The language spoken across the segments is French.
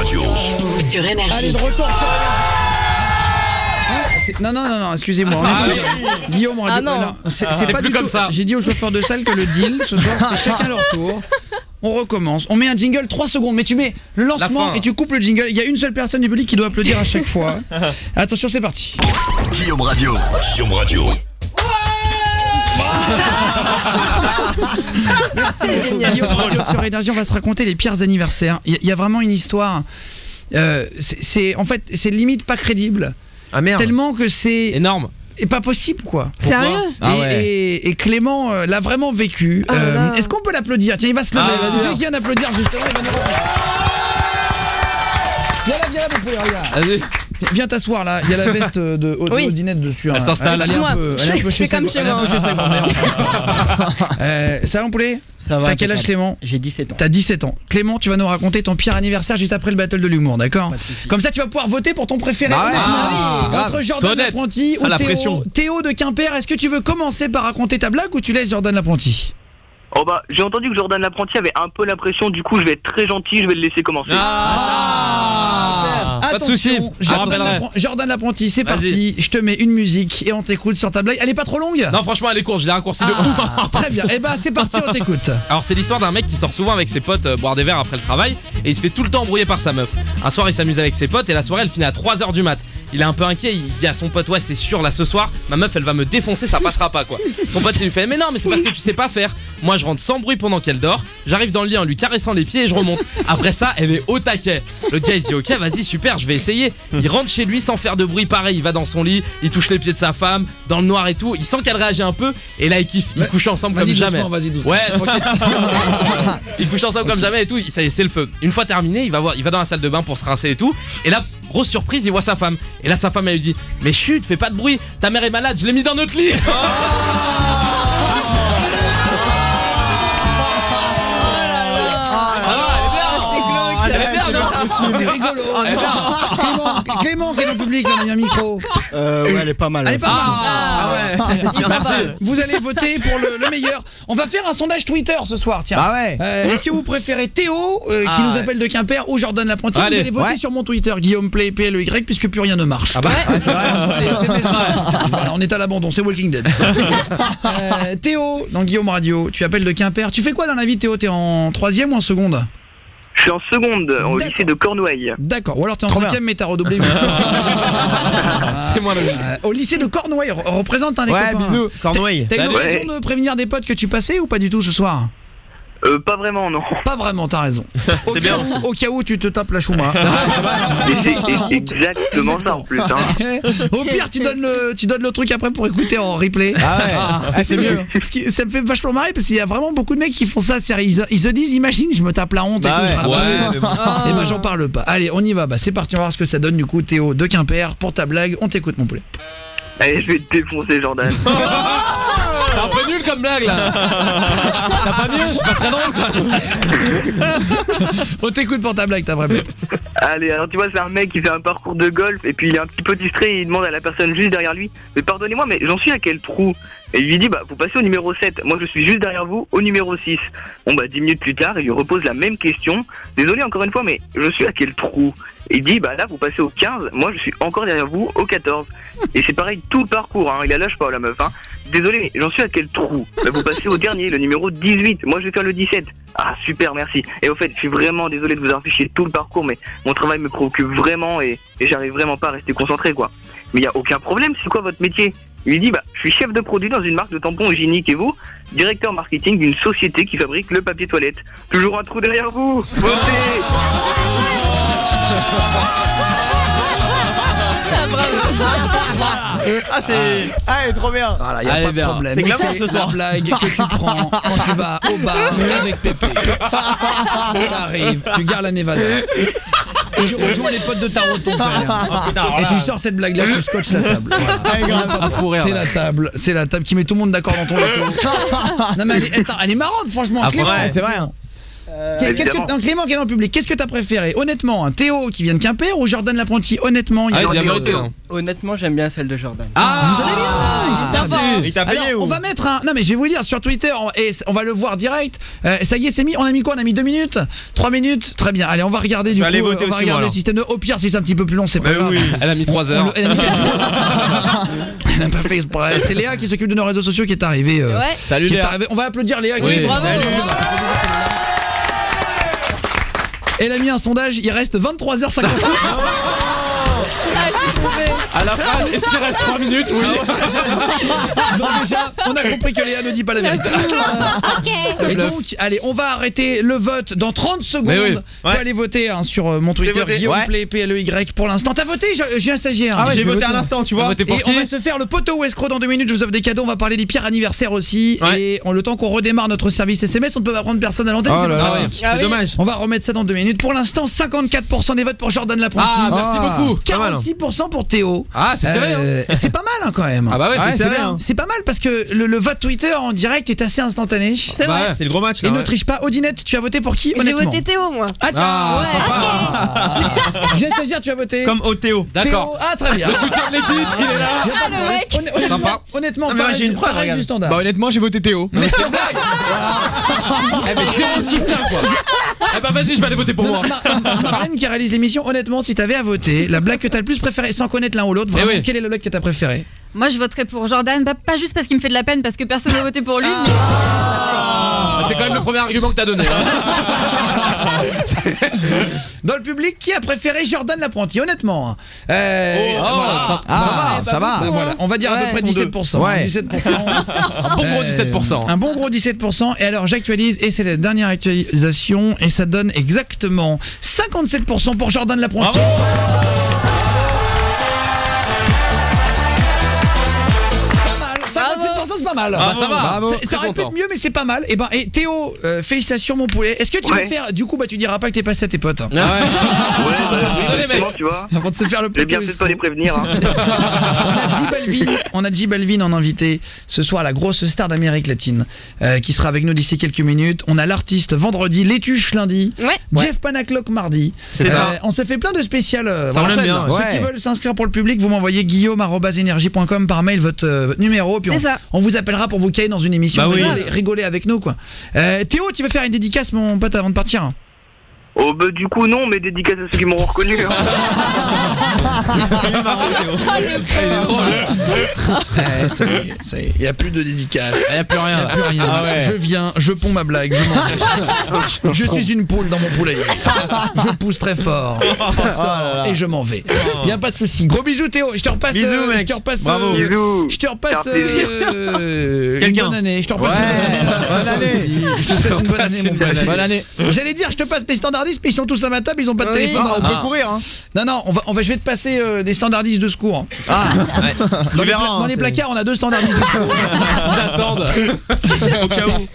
Radio. Sur Énergie. Allez, de retour sur Énergie. Non, excusez-moi. Guillaume, Ah non. c'est pas plus du comme tout ça. J'ai dit au chauffeur de salle que le deal ce soir c'était chacun leur tour. On recommence. On met un jingle 3 secondes, mais tu mets le lancement et tu coupes le jingle. Il y a une seule personne du public qui doit applaudir à chaque fois. Attention, c'est parti. Guillaume Radio. Guillaume Radio. Merci Guillaume Radio sur Énergie. On va se raconter les pires anniversaires. Il y a vraiment une histoire. En fait, c'est limite pas crédible. Ah merde. Tellement que c'est énorme. Et pas possible quoi. Sérieux? Et Clément l'a vraiment vécu. Est-ce qu'on peut l'applaudir? Tiens, il va se lever. C'est celui qui vient d'applaudir justement. Il va nous... Viens là, mon poulet, regarde. Vas-y. Viens t'asseoir là. Il y a la veste de Odinette dessus. Elle s'installe. Elle est un peu Je fais comme chez moi. Ça va mon poulet? Ça va. T'as quel âge Clément? J'ai 17 ans. T'as 17 ans. Clément, tu vas nous raconter ton pire anniversaire juste après le battle de l'humour, d'accord? Comme ça tu vas pouvoir voter pour ton préféré. Entre Jordan l'apprenti ou Théo de Quimper. Est-ce que tu veux commencer par raconter ta blague ou tu laisses Jordan l'apprenti? Oh bah, j'ai entendu que Jordan l'apprenti avait un peu la pression, du coup je vais être très gentil, je vais le laisser commencer. Pas de soucis, Jordan l'apprenti, c'est parti. Je te mets une musique et on t'écoute sur ta blague. Elle est pas trop longue? Non, franchement, elle est courte, je l'ai raccourci de ouf. Très bien, et bah c'est parti, on t'écoute. Alors, c'est l'histoire d'un mec qui sort souvent avec ses potes boire des verres après le travail et il se fait tout le temps embrouiller par sa meuf. Un soir, il s'amuse avec ses potes et la soirée elle finit à 3h du mat. Il est un peu inquiet, il dit à son pote: ouais, c'est sûr, là ce soir, ma meuf elle va me défoncer, ça passera pas quoi. Son pote il lui fait: mais non, mais c'est parce que tu sais pas faire. Moi je rentre sans bruit pendant qu'elle dort, j'arrive dans le lit en lui caressant les pieds et je remonte. Après ça, elle est au taquet. Le gars il se dit: ok, vas-y, super, je vais essayer. Il rentre chez lui sans faire de bruit, pareil, il va dans son lit, il touche les pieds de sa femme, dans le noir et tout, il sent qu'elle réagit un peu et là il kiffe, ils couchent ensemble comme jamais. Vas-y doucement. Ouais, tranquille. Ils couchent ensemble comme jamais et tout, ça y est, c'est le feu. Une fois terminé, il va dans la salle de bain pour se rincer et tout. Et là, grosse surprise, il voit sa femme. Et là, sa femme, elle lui dit: mais chut, fais pas de bruit, ta mère est malade, je l'ai mis dans notre lit. C'est rigolo. Clément qui est dans le public, il a mis un micro. Ouais, elle est pas mal. Elle est pas mal. Vous allez voter pour le meilleur. On va faire un sondage Twitter ce soir, tiens. Est-ce que vous préférez Théo qui nous appelle de Quimper ou Jordan l'apprenti? Vous allez voter sur mon Twitter, Guillaume Play PLEY, puisque plus rien ne marche. C'est vrai. Voilà, on est à l'abandon, c'est Walking Dead. Théo, dans Guillaume Radio, tu appelles de Quimper. Tu fais quoi dans la vie, Théo? T'es en 3e ou en seconde? Je suis en seconde, au lycée de Cornouailles. D'accord, ou alors t'es en 5e mais t'as redoublé. C'est moi le au lycée de Cornouailles, représente un des copains. Ouais, bisous, Cornouailles. T'as eu l'occasion de prévenir des potes que tu passais ou pas du tout ce soir? Pas vraiment, non. Pas vraiment, t'as raison. C'est bien. Au cas où tu te tapes la chouma. C'est exactement ça en plus. Au pire, tu donnes le truc après pour écouter en replay. C'est mieux. Ça me fait vachement marrer parce qu'il y a vraiment beaucoup de mecs qui font ça. Ils se disent: imagine, je me tape la honte et tout. Et ben j'en parle pas. Allez, on y va. C'est parti, on va voir ce que ça donne du coup. Théo de Quimper, pour ta blague, on t'écoute mon poulet. Allez, je vais te défoncer, Jordan. C'est un peu nul comme blague là. T'as pas mieux, c'est pas très drôle quoi. On t'écoute pour ta blague, ta vraie blague. Allez, alors tu vois, c'est un mec qui fait un parcours de golf et puis il est un petit peu distrait et il demande à la personne juste derrière lui: mais pardonnez-moi, mais j'en suis à quel trou? Et il lui dit: bah vous passez au numéro 7, moi je suis juste derrière vous au numéro 6. Bon bah 10 minutes plus tard, il lui repose la même question: désolé encore une fois, mais je suis à quel trou? Et il dit: bah là vous passez au 15, moi je suis encore derrière vous au 14. Et c'est pareil tout le parcours, il la lâche pas la meuf. Désolé, mais j'en suis à quel trou? Bah vous passez au dernier, le numéro 18, moi je vais faire le 17. Ah super, merci. Et au fait, je suis vraiment désolé de vous avoir fait chier tout le parcours, mais mon travail me préoccupe vraiment et j'arrive vraiment pas à rester concentré quoi. Mais y a aucun problème, c'est quoi votre métier? Il lui dit: bah je suis chef de produit dans une marque de tampons hygiéniques et vous, directeur marketing d'une société qui fabrique le papier toilette. Toujours un trou derrière vous. Votez. Elle est trop bien. Voilà, y a pas de problème. C'est glamour ce soir. La blague que tu prends quand tu vas au bar avec Pépé. T'arrives, tu gardes la Nevada. Tu rejoins les potes de tarot de ton père. Et tu sors cette blague là, tu scotches la table. Voilà. C'est la table qui met tout le monde d'accord dans ton loto. Non mais elle est marrante franchement. Ouais, c'est vrai. Clément qui est dans le public, qu'est-ce que t'as préféré? Honnêtement, Théo qui vient de Quimper ou Jordan l'apprenti? Honnêtement, il y a la vérité. Honnêtement, j'aime bien celle de Jordan. Vous allez bien. Il t'a payé. Alors, on va mettre un... Non mais je vais vous dire sur Twitter et on va le voir direct. Ça y est, c'est mis. On a mis quoi? On a mis 2 minutes, 3 minutes. Très bien. Allez, on va regarder du coup. Allez voter on va aussi, regarder moi, le système de... Au pire, si c'est un petit peu plus long, c'est pas grave. Oui. Elle a mis 3 heures. Elle a mis 4 jours. Elle n'a pas fait exprès. C'est Léa qui s'occupe de nos réseaux sociaux qui est arrivée. Salut Léa. On va applaudir Léa. Oui, bravo. Elle a mis un sondage. Il reste 23h58. À la fin, est-ce qu'il reste 3 minutes? Oui. Donc déjà, on a compris que Léa ne dit pas la vérité. Et donc, allez, on va arrêter le vote dans 30 secondes. Oui. Vous allez voter sur mon Twitter, Guillaume Play, PLEY pour l'instant. T'as voté? J'ai un stagiaire. Ah ouais, j'ai voté à l'instant, tu vois. Et on va se faire le poteau ou escroc dans 2 minutes. Je vous offre des cadeaux. On va parler des pires anniversaires aussi. Et le temps qu'on redémarre notre service SMS, on ne peut pas prendre personne à l'antenne. C'est pratique. C'est dommage. On va remettre ça dans 2 minutes. Pour l'instant, 54% des votes pour Jordan l'apprenti. Merci beaucoup. 46% pour Théo. Ah, c'est sérieux. C'est pas mal quand même. Ah bah ouais, c'est sérieux. C'est pas mal parce que le vote Twitter en direct est assez instantané. C'est vrai. C'est le gros match là. Et ne triche pas. Odinette, tu as voté pour qui? J'ai Honnêtement. voté Théo, moi. Ah, sympa. J'ai stagiaire, tu as voté. Comme Théo. D'accord. Ah, très bien. Le soutien de l'équipe, il est là. Honnêtement, honnêtement, mais j'ai une preuve, regarde. du standard. Bah honnêtement, j'ai voté Théo. Mais c'est vrai. Eh mais c'est le soutien quoi. Eh bah vas-y, je vais aller voter pour moi. Marlène qui réalise l'émission, honnêtement, si t'avais à voter, la blague que t'as le plus préférée, sans connaître l'un ou l'autre, vraiment, quelle est la blague que t'as préférée? Moi, je voterais pour Jordan, pas juste parce qu'il me fait de la peine, parce que personne n'a voté pour lui. C'est quand même le premier argument que t'as donné. Dans le public, qui a préféré Jordan l'apprenti? Honnêtement. Voilà. Ça va. Bah voilà, on va dire à peu près 17%. Ouais. 17%. Un bon gros 17%. Un bon gros 17%. Et alors j'actualise, et c'est la dernière actualisation, et ça donne exactement 57% pour Jordan l'apprenti. C'est pas mal. Ah, ça va. Bravo. Ça aurait pu être mieux, mais c'est pas mal. Et Théo, félicitations mon poulet. Est-ce que tu veux faire, du coup, tu diras pas que t'es passé à tes potes. Désolé mec. Tu vois. Avant de se faire le J'ai bien poteau fait de pas les prévenir. Hein. On a J Balvin en invité ce soir, la grosse star d'Amérique latine, qui sera avec nous d'ici quelques minutes. On a l'artiste vendredi, Létuche lundi, Jeff Panaclock mardi. C'est ça. On se fait plein de spéciales. Ça enchaîne bien. Ceux qui veulent s'inscrire pour le public, vous m'envoyez guillaume@energie.com par mail votre numéro, puis on vous appellera pour vous caler dans une émission. Bah oui. Rigoler avec nous quoi. Théo, tu veux faire une dédicace mon pote avant de partir? Oh bah du coup non, mais dédicace à ceux qui m'auront reconnu. Hein. Il n'y a plus de dédicace. Il n'y a plus rien. Il n'y a plus rien. Ah ouais. Je viens, je ponds ma blague, je m'en vais. Je suis une poule dans mon poulailler. Je pousse très fort. Ça sort et je m'en vais. Il n'y a pas de souci. Gros bisous Théo. Je te repasse. Bisous, mec. Je te repasse. Bravo. Bisous. Je te repasse une Quelqu'un. bonne année. Je te repasse Bonne année. Je te souhaite une bonne année mon pote. Bonne année. J'allais dire je te passe mes standardistes mais ils sont tous à ma table, ils ont pas de téléphone. On peut courir hein. Non, je vais te passer des standardistes de secours. Ah ouais. Dans les placards, on a 2 standardistes de secours. Ils attendent. Au cas où.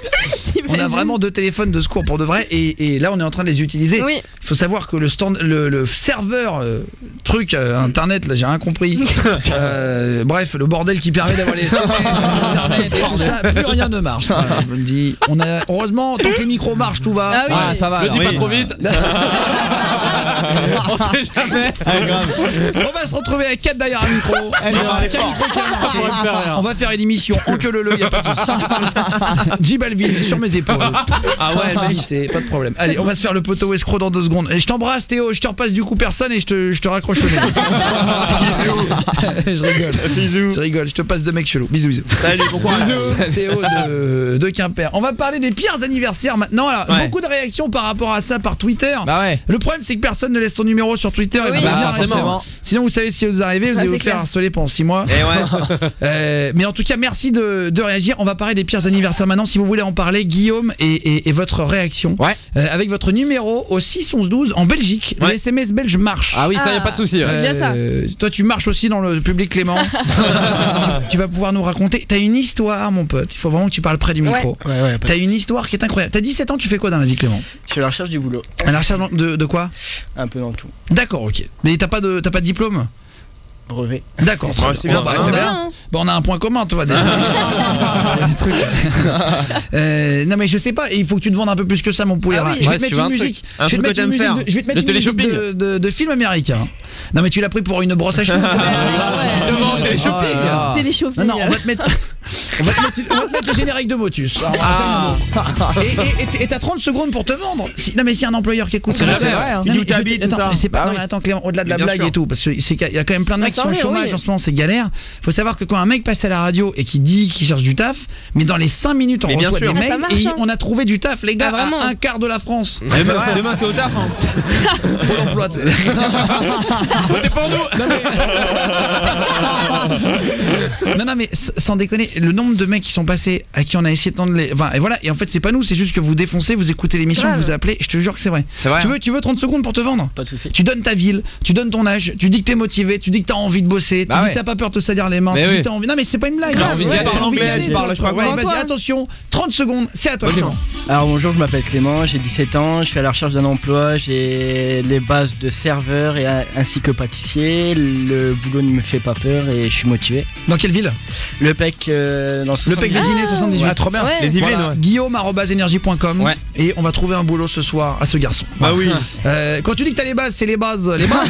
On a vraiment 2 téléphones de secours pour de vrai et là on est en train de les utiliser. Oui. Il faut savoir que le serveur truc internet là j'ai rien compris. Bref, le bordel qui permet d'avoir les SMS, internet et tout ça, plus rien ne marche. Voilà, je vous le dis. Heureusement tant que les micros marchent tout va. Ah oui. Ah ça va. Le dis pas trop vite. On sait jamais. On va se retrouver avec 4 derrière un micro. On va faire une émission en queue leu, y a pas de souci. J Balvin sur mes épaules. Ah ouais, mec. invité, pas de problème. Allez, on va se faire le poteau escroc dans 2 secondes. Et je t'embrasse Théo, je te repasse du coup personne et je te raccroche le nez. Je rigole. Bisous. Je rigole, je te passe 2 mecs chelous. Bisous bisous. Salut, bon courage. Théo de Quimper. On va parler des pires anniversaires maintenant. Alors, beaucoup de réactions par rapport à ça par Twitter. Bah ouais. Le problème c'est que personne ne laisse son numéro sur Twitter et Oui, vous allez bien forcément. répondre. Sinon vous savez si vous arrivez, vous allez vous faire harceler pendant 6 mois. Et ouais. Mais en tout cas merci de réagir. On va parler des pires anniversaires maintenant. Si vous voulez en parler, Guillaume et votre réaction avec votre numéro au 6 11 12 en Belgique. Le SMS belge marche. Ah oui, ça y a pas de souci. C'est déjà ça. Toi tu marches aussi dans le public Clément. tu vas pouvoir nous raconter. T'as une histoire mon pote. Il faut vraiment que tu parles près du micro. T'as une histoire qui est incroyable. T'as 17 ans, tu fais quoi dans la vie Clément? Je suis à la recherche du boulot. À la recherche de quoi? Un peu dans tout. D'accord, ok. Mais t'as pas de diplôme? brevet. D'accord, très bien. C'est bien, c'est bien. Bon, on a un point commun, tu vois. Des trucs. Non, mais je sais pas, il faut que tu te vendes un peu plus que ça, mon poulet. Je vais te mettre une musique. Je vais te mettre une musique de film américain. Non, mais tu l'as pris pour une brosse à cheveux. Télé-shopping. Non, on va te mettre. On va te mettre le générique de Motus. Et t'as 30 secondes pour te vendre. Non, mais si un employeur qui écoute, c'est vrai. Il dit où t'habites, tout ça. Attends, Clément, au-delà de la blague et tout, parce qu'il y a quand même plein de mecs qui sont au chômage en ce moment, c'est galère. Faut savoir que quand un mec passe à la radio et qui dit qu'il cherche du taf, mais dans les 5 minutes on reçoit des mails et on a trouvé du taf, les gars, à un quart de la France. Demain t'es au taf. Pour l'emploi, tu sais. Votez pour nous. Non, mais sans déconner, le nombre de mecs qui sont passés à qui on a essayé de tendre les. Enfin, et voilà, et en fait, c'est pas nous, c'est juste que vous défoncez, vous écoutez l'émission, vous appelez, je te jure que c'est vrai. Tu veux 30 secondes pour te vendre? Pas de soucis. Tu donnes ta ville, tu donnes ton âge, tu dis que t'es motivé, tu dis que t'as envie de bosser, tu dis que t'as pas peur de te salir les mains, tu dis que t'as envie. Non, mais c'est pas une blague. T'as envie d'y aller. Parle anglais, tu parles, je crois. Vas-y, attention, 30 secondes, c'est à toi, Clément. Alors bonjour, je m'appelle Clément, j'ai 17 ans, je suis à la recherche d'un emploi, j'ai les bases de serveur ainsi que pâtissier. Le boulot ne me fait pas peur et je suis motivé. Dans quelle ville? Le PEC dans Le PEC Vésiné 78. Ouais, trop bien. Ouais. Les Yvelines, voilà. Guillaume@energie.com. Ouais. Et on va trouver un boulot ce soir à ce garçon. Bah oui. Quand tu dis que t'as les bases, c'est les bases. Les bases.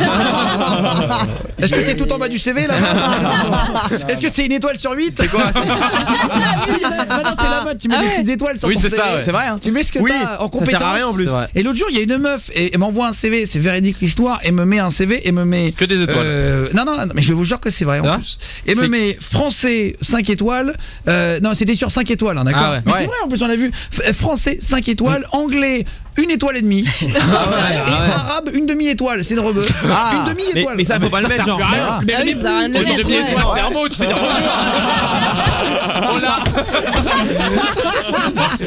Est-ce que c'est tout en bas du CV là? Est-ce que c'est une étoile sur 8? C'est quoi? Maintenant c'est la mode, tu mets des petites étoiles sur ton CV. Oui, c'est ça, ouais. C'est vrai, hein. Tu mets ce que t'as en compétence. Ça sert à rien en plus. Et l'autre jour, il y a une meuf et elle m'envoie un CV, c'est véridique l'histoire, et me met un CV et me met que des étoiles. Non, mais je vous jure que c'est vrai en plus. Et me met français 5 étoiles. Non, c'était sur 5 étoiles, hein, d'accord. Mais c'est vrai en plus, on l'a vu. Français 5 étoiles, anglais 1 étoile et demie. Et arabe 1 demi-étoile, c'est une rebeu. 1 demi-étoile. Mais ça faut pas le mettre, genre. Mais ça a rien à Une demi-étoile, c'est un mot, tu sais dire bonjour.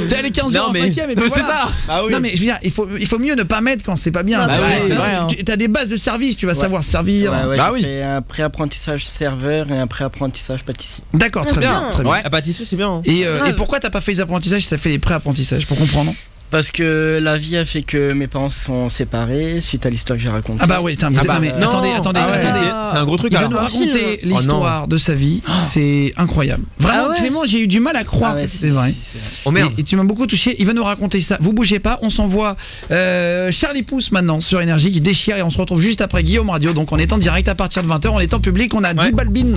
T'es allé 15 jours en 5ème et puis c'est ça. Non mais je veux dire, il faut mieux ne pas mettre quand c'est pas bien. T'as des bases de service, tu vas savoir servir. Bah oui. J'ai un pré-apprentissage serveur et un pré-apprentissage pâtissier. D'accord, très bien. La pâtisserie c'est bien. Et pourquoi t'as pas fait les apprentissages si t'as fait les pré-apprentissages, pour comprendre? Parce que la vie a fait que mes parents sont séparés suite à l'histoire que j'ai racontée. Ah bah ouais, attendez, c'est un gros truc. Il va nous raconter l'histoire de sa vie, c'est incroyable. Vraiment, Clément, j'ai eu du mal à croire que c'est vrai. Oh merde. Et tu m'as beaucoup touché, il va nous raconter ça. Vous bougez pas, on s'envoie Charlie Pouce maintenant sur Énergie qui déchire et on se retrouve juste après Guillaume Radio. Donc on est en direct à partir de 20h, on est en public, on a J Balvin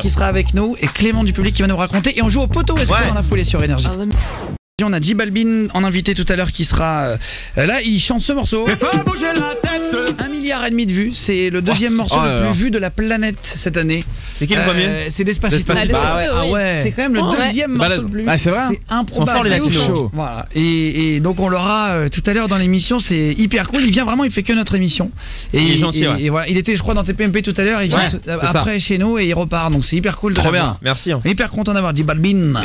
qui sera avec nous et Clément du public qui va nous raconter et on joue au poteau escroc dans la foulée sur Énergie. On a J Balvin en invité tout à l'heure qui sera là, il chante ce morceau. 1,5 milliard de vues, c'est le deuxième morceau le plus vu de la planète cette année. C'est qui le premier? C'est Despacito. C'est quand même le deuxième morceau le plus vu. C'est vrai. C'est improbable. Voilà. Et donc on l'aura tout à l'heure dans l'émission, c'est hyper cool. Il vient vraiment, il fait que notre émission. Et il est gentil. Et voilà, il était je crois dans TPMP tout à l'heure, il vient après chez nous et il repart. Donc c'est hyper cool de l'avoir. Trop bien. Merci. Hyper content d'avoir J Balvin.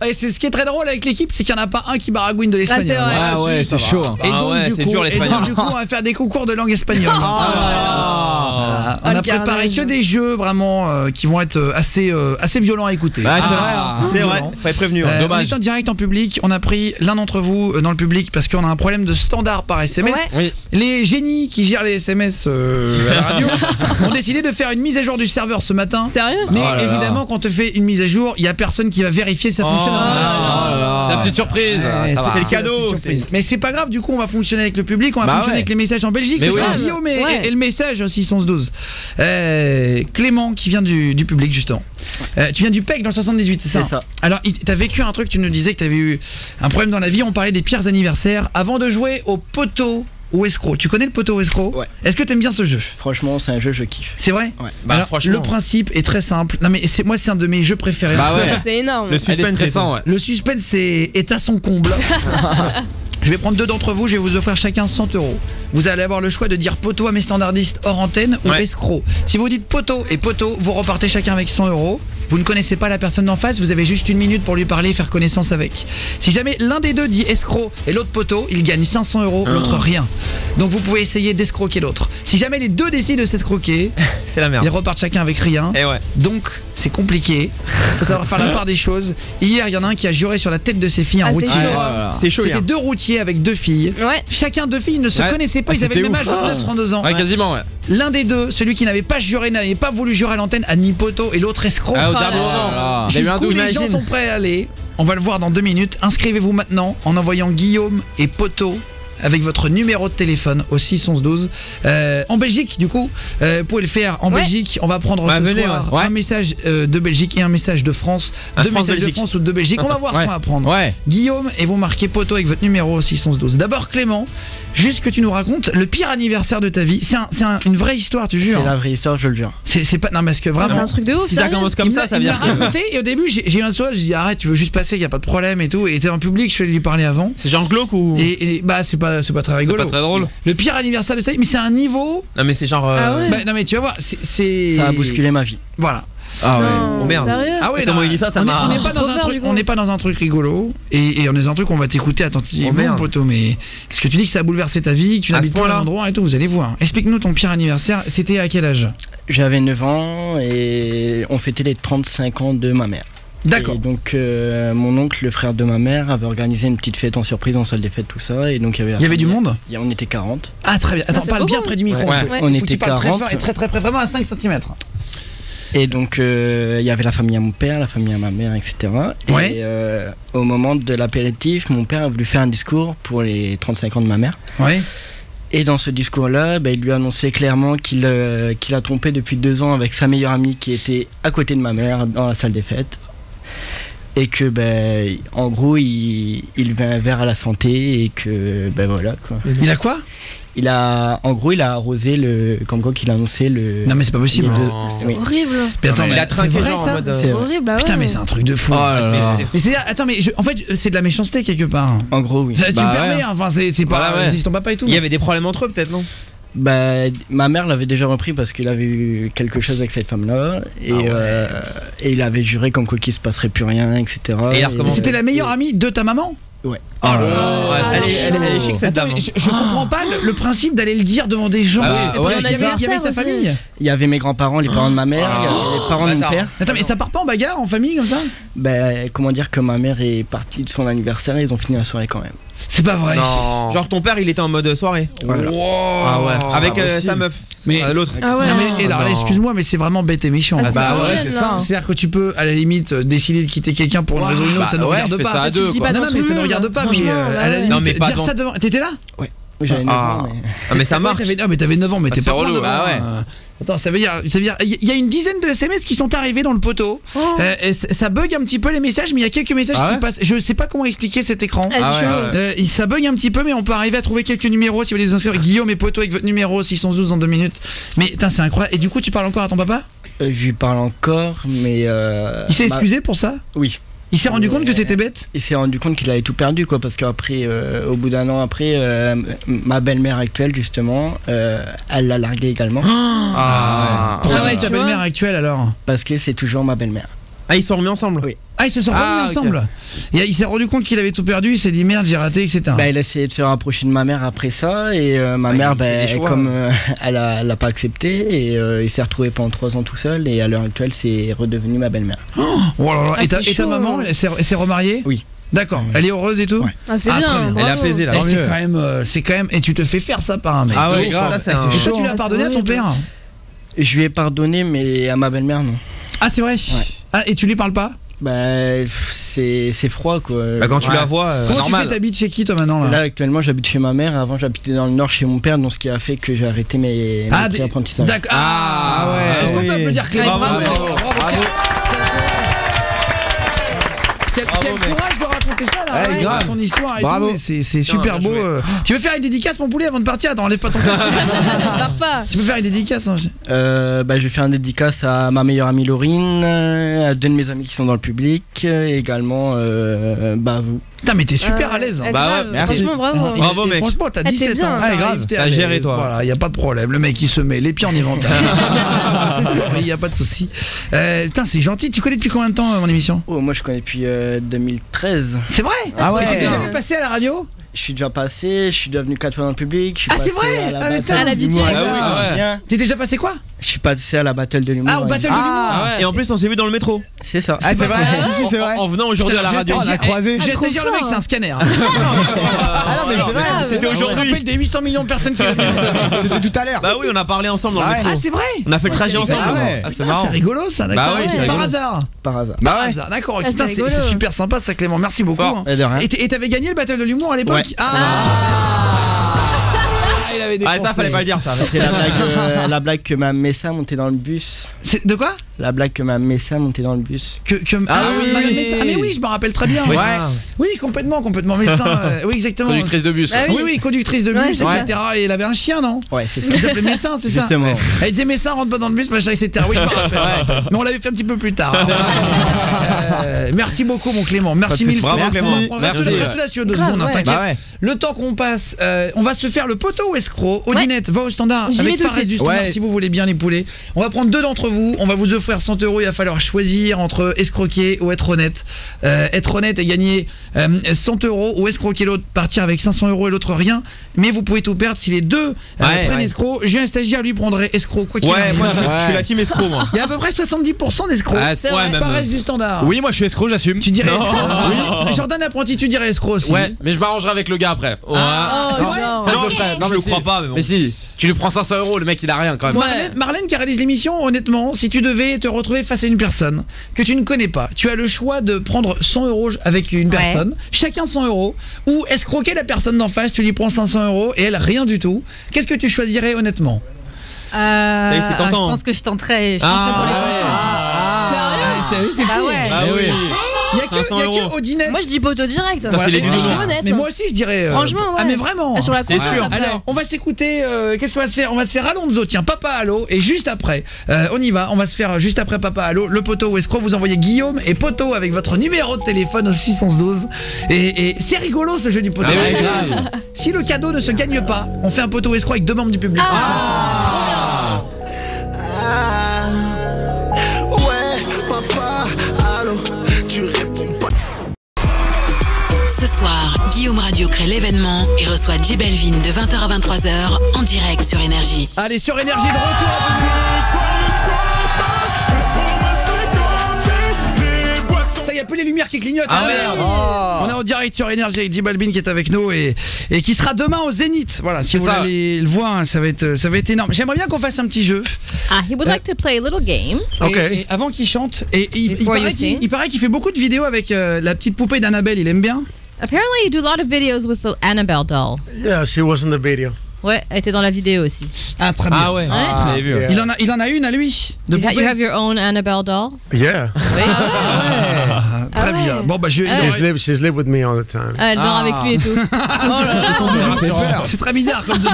Et c'est ce qui est très drôle avec l'équipe, c'est qu'il n'y en a pas un qui baragouine de l'espagnol. Ah ouais, c'est chaud. Et donc c'est dur l'espagnol. Du coup, on va faire des concours de langue espagnole. On a préparé que des jeux vraiment qui vont être assez violents à écouter. C'est vrai. Fallait prévenir. On est en direct en public. On a pris l'un d'entre vous dans le public parce qu'on a un problème de standard par SMS. Les génies qui gèrent les SMS à la radio ont décidé de faire une mise à jour du serveur ce matin. Sérieux? Mais évidemment, quand on te fait une mise à jour, il n'y a personne qui va vérifier si ça fonctionne. C'est une petite surprise. C'était le cadeau. Mais c'est pas grave, du coup on va fonctionner avec le public, on va fonctionner avec les messages en Belgique, Guillaume et le message aussi 612. Clément qui vient du public justement. Tu viens du PEC dans le 78, c'est ça? C'est ça. Alors t'as vécu un truc, tu nous disais que t'avais eu un problème dans la vie, on parlait des pires anniversaires avant de jouer au poteau ou escroc. Tu connais le poteau ou escroc? Ouais. Est-ce que t'aimes bien ce jeu? Franchement, c'est un jeu, je kiffe. C'est vrai? Ouais. Alors, le principe est très simple. Non mais moi c'est un de mes jeux préférés. C'est énorme. Le suspense Le suspense est à son comble. Je vais prendre deux d'entre vous, je vais vous offrir chacun 100 €. Vous allez avoir le choix de dire poteau à mes standardistes hors antenne ou escroc. Si vous dites poteau et poteau, vous repartez chacun avec 100 €. Vous ne connaissez pas la personne d'en face, vous avez juste 1 minute pour lui parler et faire connaissance avec. Si jamais l'un des deux dit escroc et l'autre poteau, il gagne 500 €, l'autre rien. Donc vous pouvez essayer d'escroquer l'autre. Si jamais les deux décident de s'escroquer, c'est la merde. Ils repartent chacun avec rien. Et ouais. Donc c'est compliqué. Faut savoir faire la part des choses. Hier, il y en a un qui a juré sur la tête de ses filles, un routier. C'était chaud. C'était 2 routiers avec 2 filles. Ouais. Chacun 2 filles, ils ne se connaissaient pas, ils avaient le même âge, 29-32 ans. Ouais, quasiment, ouais. L'un des deux, celui qui n'avait pas juré, n'avait pas voulu jurer à l'antenne, a mis poteau, et l'autre escroc. Ah, au dernier moment. Jusqu'où les gens sont prêts à aller. On va le voir dans 2 minutes. Inscrivez-vous maintenant en envoyant Guillaume et poteau avec votre numéro de téléphone au 61112. En Belgique, du coup, vous pouvez le faire en Belgique. On va prendre ce soir un message de Belgique et un message de France. 2 messages de France ou de Belgique. On va voir ce qu'on va prendre. Guillaume, et vous marquez poteau avec votre numéro au 61112. D'abord, Clément, juste que tu nous racontes le pire anniversaire de ta vie. C'est une vraie histoire, tu jures. C'est la vraie histoire, je le jure. C'est pas. Non, parce que vraiment. C'est un truc de ouf. Si ça commence comme ça, ça vient. Raconté, et au début, j'ai eu un soir, j'ai dit arrête, tu veux juste passer, y a pas de problème et tout. Et t'es en public, je vais lui parler avant. C'est genre glauque ou. Et bah, c'est pas très rigolo. C'est pas très drôle. Le pire anniversaire de ta vie, mais c'est un niveau. Non, mais c'est genre. Bah, non, mais tu vas voir, c'est. Ça a bousculé ma vie. Voilà. Ah ouais. Oh merde. Sérieux? Ah ouais, comment il dit ça, ça m'a. On n'est pas dans un truc rigolo, et on est dans un truc qu'on va t'écouter attentivement, poteau. Mais est-ce que tu dis que ça a bouleversé ta vie, que tu n'habites pas à l'endroit et tout, vous allez voir. Explique-nous ton pire anniversaire. C'était à quel âge? J'avais 9 ans et on fêtait les 35 ans de ma mère. D'accord. Et donc mon oncle, le frère de ma mère, avait organisé une petite fête en surprise en salle des fêtes, tout ça. Et donc il y avait du monde. On était 40. Ah très bien. Attends, parle bien près du micro. On Faut que était tu parles 40. très fort et très près, vraiment à 5 cm. Et donc il y avait la famille à mon père, la famille à ma mère, etc. Et au moment de l'apéritif, mon père a voulu faire un discours pour les 35 ans de ma mère. Ouais. Et dans ce discours-là, il lui a annoncé clairement qu'il a trompé depuis 2 ans avec sa meilleure amie qui était à côté de ma mère dans la salle des fêtes. Et que en gros il veut un verre à la santé et que voilà quoi. Il a quoi? Il a arrosé comme quoi qu'il a annoncé le. Non mais c'est pas possible. C'est horrible. Mais attends, il a trinqué genre en mode. C'est horrible. Ah putain mais c'est un truc de fou. Mais c'est attends mais en fait c'est de la méchanceté quelque part. En gros oui. Tu me permets, enfin c'est pas c'est ton papa et tout. Il y avait des problèmes entre eux peut-être non? Ma mère l'avait déjà repris parce qu'il avait eu quelque chose avec cette femme-là et il avait juré comme quoi qu'il se passerait plus rien, etc. Et c'était la meilleure amie de ta maman? Ouais. Oh là là. Elle est chic cette dame. Je comprends pas le principe d'aller le dire devant des gens. Il y avait sa famille. Il y avait mes grands-parents, les parents de ma mère, il y avait les parents de mon père. Attends mais ça part pas en bagarre en famille comme ça? Comment dire que ma mère est partie de son anniversaire et ils ont fini la soirée quand même. C'est pas vrai. Non. Genre ton père il était en mode soirée. Voilà. Wow. Ah ouais. Avec sa meuf. Mais l'autre. Ah ouais. Non mais alors excuse-moi mais c'est vraiment bête et méchant. Bah ouais c'est ça. C'est-à-dire que tu peux à la limite décider de quitter quelqu'un pour une raison ou une autre, ça ne regarde pas. Ça à deux, non mais ça ne regarde pas mais à la limite dire ça devant. T'étais là? Ouais. J'avais 9 ans mais ça marche. Non mais t'avais 9 ans mais t'es pas relou. Ah ouais. Attends, ça veut dire il y a une dizaine de SMS qui sont arrivés dans le poteau. Et ça bug un petit peu les messages, mais il y a quelques messages qui passent. Je sais pas comment expliquer cet écran. Ça bug un petit peu, mais on peut arriver à trouver quelques numéros si vous voulez les inscrire. Guillaume et poteau avec votre numéro 612 dans 2 minutes. Mais putain, c'est incroyable. Et du coup, tu parles encore à ton papa? Je lui parle encore, mais. Il s'est excusé pour ça? Oui. Il s'est rendu compte que c'était bête? Il s'est rendu compte qu'il avait tout perdu quoi, parce qu'après, au bout d'1 an après, ma belle-mère actuelle justement, elle l'a largué également. Pourquoi ta belle-mère actuelle alors? Parce que c'est toujours ma belle-mère. Ah ils sont remis ensemble? Oui. Ah ils se sont remis ensemble. Et il s'est rendu compte qu'il avait tout perdu, il s'est dit merde j'ai raté etc. Il a essayé de se rapprocher de ma mère après ça et ma mère comme elle a pas accepté et il s'est retrouvé pendant 3 ans tout seul et à l'heure actuelle c'est redevenu ma belle-mère. Et ta maman elle s'est remariée? Oui. D'accord, elle est heureuse et tout? Ouais. Ah c'est bien, elle est apaisée là. C'est quand même et tu te fais faire ça par un mec. Ah ouais grave. Et toi tu l'as pardonné à ton père? Je lui ai pardonné mais à ma belle-mère non. Ah c'est vrai? Ouais. Ah et tu lui parles pas? C'est froid quoi. Quand tu la vois comment normal. tu fais, t'habites chez qui toi maintenant là? Là actuellement j'habite chez ma mère, avant j'habitais dans le nord chez mon père, donc ce qui a fait que j'ai arrêté mes apprentissages. D'accord. Ah ouais. Est-ce qu'on peut applaudir Clément? Bravo. Quel courage de raconter ça là. Grave. Ton histoire et bravo. tout, c'est super beau. Tu veux faire une dédicace mon poulet avant de partir? Attends, enlève pas ton casque. Tu peux faire une dédicace hein. Je vais faire une dédicace à ma meilleure amie Laurine, à 2 de mes amis qui sont dans le public, et également vous. Putain mais t'es super à l'aise. Bah ouais, merci. Franchement bravo. Bravo mec. Franchement t'as 17 ans. Ah grave. T'as géré toi. Voilà, y a pas de problème. Le mec il se met les pieds en éventail. C'est story, y a pas de souci. Putain c'est gentil. Tu connais depuis combien de temps mon émission? Moi je connais depuis 2013. C'est vrai? Ah ouais. T'étais jamais passé à la radio? Je suis déjà passé, je suis devenu 4 fois dans le public. Je suis c'est passé vrai. à la battle l'habitude. d'humour. T'es déjà passé quoi? Je suis passé à la battle de l'humour. Ah, au battle de l'humour. Et en plus, on s'est vu dans le métro. C'est ça. Ah, c'est vrai. C'est vrai. En venant aujourd'hui à la radio, on a croisé. J'ai stagiaire, le mec, c'est un scanner. Ah non, mais c'est vrai. C'était Je me aujourd'hui. rappelle des 800 millions de personnes qui l'ont vu. C'était tout à l'heure. Bah oui, on a parlé ensemble dans le métro. Ah, c'est vrai. On a fait le trajet ensemble. C'est marrant. C'est rigolo ça, d'accord. Bah oui, c'est Par rigolo. hasard. Par hasard. Par hasard, d'accord. Ah, Putain, c'est rigolo. c'est super sympa ça, Clément. Merci beaucoup. Et de rien. Et t'avais gagné le battle de l'humour à l'époque? Ouais. Il avait défoncé. Ah, ça fallait pas le dire ça. C'est la blague que ma Messa montait dans le bus. C'est de quoi? La blague que ma Messa montait dans le bus. Mais oui, je me rappelle très bien. Ouais. Oui, complètement. Messin, oui, exactement. Conductrice de bus. Oui, conductrice de bus, etc. Et il avait un chien, non? Ouais, c'est ça. Il s'appelait Messin, c'est ça? Justement. Elle disait Messin, rentre pas dans le bus, machin, etc. Oui, je me rappelle. Mais on l'avait fait un petit peu plus tard. Merci beaucoup, mon Clément. Merci mille fois. Bravo, Clément. Reste là sur 2 secondes, ouais. t'inquiète. Bah ouais. Le temps qu'on passe, on va se faire le poteau ou escroc. Odinette, va au standard J'y avec vais tout de Fares suite. du standard Ouais. si vous voulez bien les poulets. On va prendre 2 d'entre vous. On va vous offrir 100 €. Il va falloir choisir entre escroquer ou être honnête. Être honnête et gagner 100 € ou escroquer l'autre, partir avec 500 € et l'autre rien. Mais vous pouvez tout perdre si les deux prennent escroc. J'ai un stagiaire, lui prendrait escroc. Quoi qu'il Ouais, arrive. moi je suis la team escroc, moi. Il y a à peu près 70% d'escrocs. Ah, c'est vrai, même. Fares du standard. Oui, moi je suis escroc, j'assume. Tu dirais escroc. Oui. Jordan apprenti, tu dirais escroc aussi. Ouais, mais je m'arrangerai avec le gars après. Oh, c'est vrai non. Ça, je Non, le ferai. je mais le si. crois pas, mais bon. Mais si, tu lui prends 500 €, le mec il a rien quand même. Marlène qui réalise l'émission, honnêtement, si tu devais te retrouver face à une personne que tu ne connais pas, tu as le choix de prendre 100 € avec une personne, chacun 100 €, ou escroquer la personne d'en face, tu lui prends 500 € et elle rien du tout. Qu'est-ce que tu choisirais honnêtement? C'est tentant. Je pense que je tenterais. Pour les C'est bah fou. ouais. Ah oui. Il y a 500 que Odinette. Moi je dis poteau direct. c'est les je suis bisounours. honnête. Mais moi aussi je dirais. Franchement, ouais. Ah mais vraiment. Sur la T'es conscience, sûr? après. Alors, on va s'écouter. Qu'est-ce qu'on va se faire? On va se faire Alonso. Tiens, Papa Allo. Et juste après, on y va. On va se faire juste après Papa Allo. Le poteau ou escroc. Vous envoyez Guillaume et poteau avec votre numéro de téléphone au 612. Et c'est rigolo ce jeu du poteau. Ah ouais, grave. Si le cadeau ne se gagne pas, on fait un poteau ou escroc avec 2 membres du public. Ce soir, Guillaume Radio crée l'événement et reçoit J Belvin de 20h à 23h en direct sur Énergie. Allez, sur Énergie de retour. Il y a peu les lumières qui clignotent. Ah merde. On est en direct sur Énergie avec J Balvin qui est avec nous et qui sera demain au Zénith. Voilà, si vous voulez le voir, hein, ça va être énorme. J'aimerais bien qu'on fasse un petit jeu. He would like to play a little game. Et avant qu'il chante, il paraît qu'il fait beaucoup de vidéos avec la petite poupée d'Annabelle. Il aime bien. Apparently you do a lot of videos with the Annabelle doll. Yeah, she was in the video. Ouais, elle était dans la vidéo aussi. Ah, très bien. Ah ouais. Ah. J'avais vu. Il en a une à lui. De You have your own Annabelle doll? Yeah. Très bien. Bon bah She's lived with me all the time. Elle dort avec lui et tout. c'est très bizarre comme de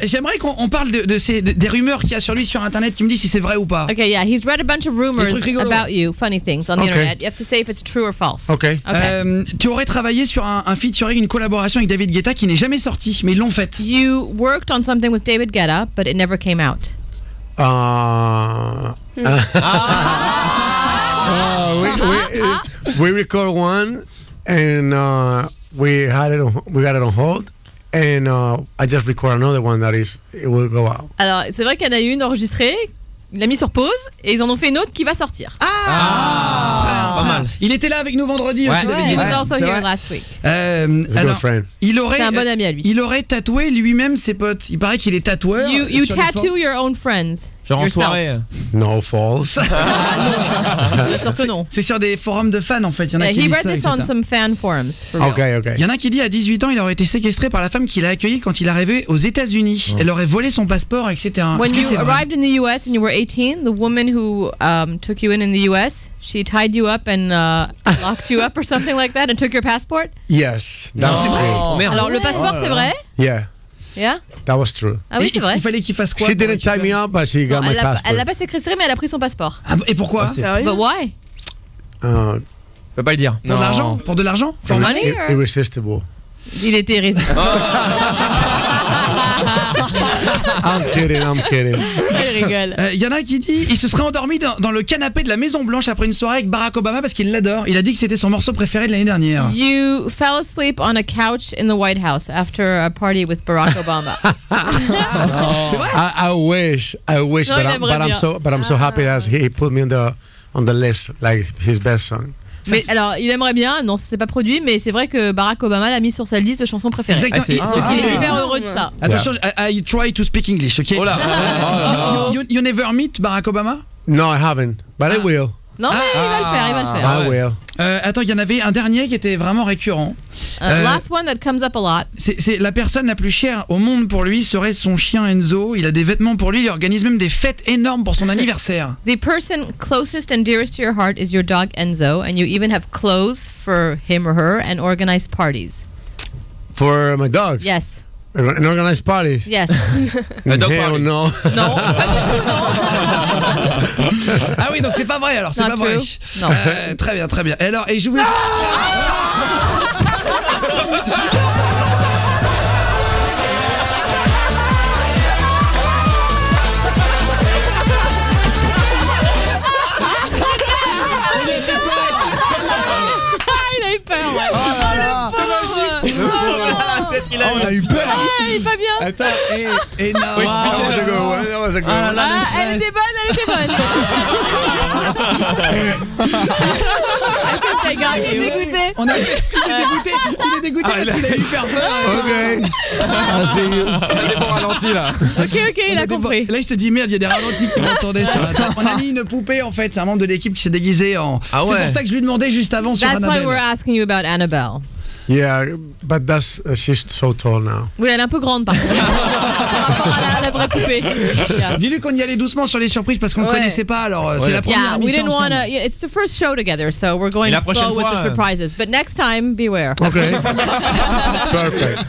J'aimerais qu'on parle des rumeurs qu'il y a sur lui sur internet qui me disent si c'est vrai ou pas. Okay, yeah, he's read a bunch of rumors about you, funny things on the internet. You have to say if it's true or false. Okay. Tu aurais travaillé sur un featuring, une collaboration avec David Guetta qui n'est jamais sorti, mais ils l'ont faite. You worked on something with David Guetta, but it never came out. We record one, and we got it on hold, and I just record another one it will go out. Alors, c'est vrai qu'il y en a eu une enregistrée, il l'a mis sur pause, et ils en ont fait une autre qui va sortir. Pas mal. Il était là avec nous vendredi aussi, David He Guetta. was also here last week. Alors, C'est un bon ami à lui. Il aurait tatoué lui-même ses potes. Il paraît qu'il est tatoueur. You tattoo your own friends. Genre en soirée. No false. Bien sûr que non. C'est sur des forums de fans en fait. Il y en a qui He disent read ça, this etc. on some fan forums. For real. Okay. Il y en a qui dit à 18 ans il aurait été séquestré par la femme qu'il a accueillie quand il est arrivé aux États-Unis. Elle aurait volé son passeport, etc. When you arrived in the US and you were 18, the woman who took you in the US, she tied you up and locked you up or something like that and took your passport? Yes. That's Oh, Alors le passeport c'est vrai? Yeah. Yeah? That was true. Ah oui, c'est vrai. Il fallait qu'il fasse quoi? She didn't tie me up, but she got my Elle passport. l'a pas séquestré mais elle a pris son passeport. Ah, et pourquoi? But why? Je peux pas le dire. Pour de l'argent? Pour de l'argent? For money? Irresistible. Il était résistant. I'm kidding. Elle rigole. Il y en a un qui dit il se serait endormi dans le canapé de la Maison Blanche après une soirée avec Barack Obama parce qu'il l'adore. Il a dit que c'était son morceau préféré de l'année dernière. You fell asleep on a couch in the White House after a party with Barack Obama. C'est vrai? I wish, No, but I'm so happy that he put me on the list, like his best song. Mais alors, il aimerait bien, non, c'est pas produit, mais c'est vrai que Barack Obama l'a mis sur sa liste de chansons préférées. Exactement. Donc il est hyper heureux de ça. Attention, I try to speak English, ok? Oh là. You never meet Barack Obama? No, I haven't, but I will. Non, mais il va le faire, I will. Attends, il y en avait un dernier qui était vraiment récurrent. Last one that comes up a lot. C'est la personne la plus chère au monde pour lui serait son chien Enzo. Il a des vêtements pour lui, il organise même des fêtes énormes pour son anniversaire. The person closest and dearest to your heart is your dog Enzo, and you even have clothes for him or her and organized parties. For my dogs? Yes. An organized parties? Yes. Hell no. Non, pas du tout, non. Ah oui, donc c'est pas vrai alors, c'est Not pas vrai. true. Non. Très bien, très bien. Alors, et je voulais... Il a eu peur, ouais. C'est magique. On a eu peur. Il est pas bien. Attends, et non. Elle était bonne, elle était bonne. Il est dégoûté. Il est dégoûté parce qu'il a eu hyper peur. Ok. On a des bons ralentis là. Ok, il a compris. Là, il s'est dit merde, il y a des ralentis qui m'entendaient sur la table. On a mis une poupée en fait, c'est un membre de l'équipe qui s'est déguisé en. Ah ouais. C'est pour ça que je lui demandais juste avant sur That's why Annabelle. we're asking you about Annabelle. Yeah, but she's so tall now. Oui, elle est un peu grande par contre. Par rapport à la vraie poupée. Yeah. Dis-lui qu'on y allait doucement sur les surprises parce qu'on ne connaissait pas, alors c'est la première Yeah, we émission didn't ensemble. want to. It's the first show together, so we're going Et la prochaine slow with fois, the surprises. But next time, beware. Okay. Perfect.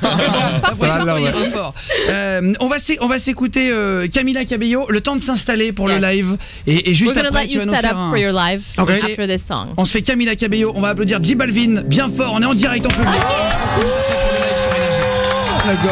Parfois, I ça love peut it. être fort. On va s'écouter Camila Cabello, le temps de s'installer pour le live. Et juste We're going to après, let tu you vas nous set faire up un... for your live Ok. after this song. On se fait Camila Cabello, on va applaudir J Balvin bien fort, on est en direct en public. Let's go.